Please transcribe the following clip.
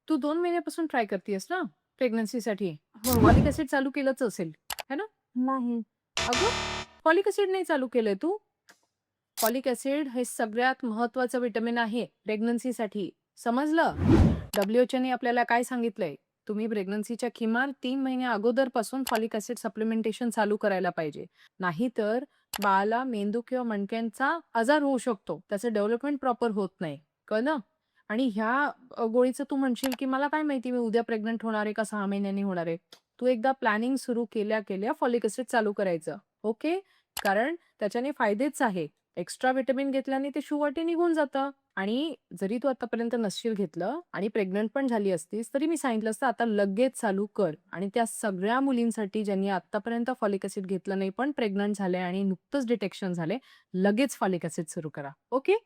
तू 2 महिन्यापासून ट्राय करतीयेस ना प्रेग्नन्सीसाठी? हो. फॉलिक ॲसिड चालू केलंच असेल, है ना? नाही. अगं, फॉलिक ॲसिड नाही चालू केलंय तू? फॉलिक ॲसिड हे सगळ्यात महत्त्वाचं व्हिटॅमिन आहे प्रेग्नन्सीसाठी. समजलं? WHO ने आपल्याला काय सांगितलंय? तुम्ही प्रेग्नन्सीच्या किमान 3 महिन्या अगोदरपासून फॉलिक ॲसिड सप्लिमेंटेशन चालू करायला पाहिजे. नाहीतर बाळाला मेंदू किंवा मणक्यांचा आजार होऊ शकतो. त्याचं डेव्हलपमेंट प्रॉपर होत नाही. कळलं? आणि ह्या गोळीचं तू म्हणशील, की मला काय माहिती मी उद्या प्रेग्नंट होणार आहे का 6 महिन्यांनी होणार आहे. तू एकदा प्लॅनिंग सुरू केल्या फॉलिक ॲसिड चालू करायचं. ओके? कारण त्याच्याने फायदेच आहे. एक्स्ट्रा व्हिटॅमिन घेतल्याने ते शूवाटे निघून जातं आणि जरी तू आतापर्यंत नसशील घेतलं आणि प्रेग्नंट पण झाली असतीस, तरी मी सांगितलं असतं आता लगेच चालू कर आणि त्या सगळ्या मुलींसाठी ज्यांनी आत्तापर्यंत फॉलिक ॲसिड घेतलं नाही, पण प्रेग्नंट झाले आणि नुकतंच डिटेक्शन झालंय, लगेच फॉलिक ॲसिड सुरू करा. ओके?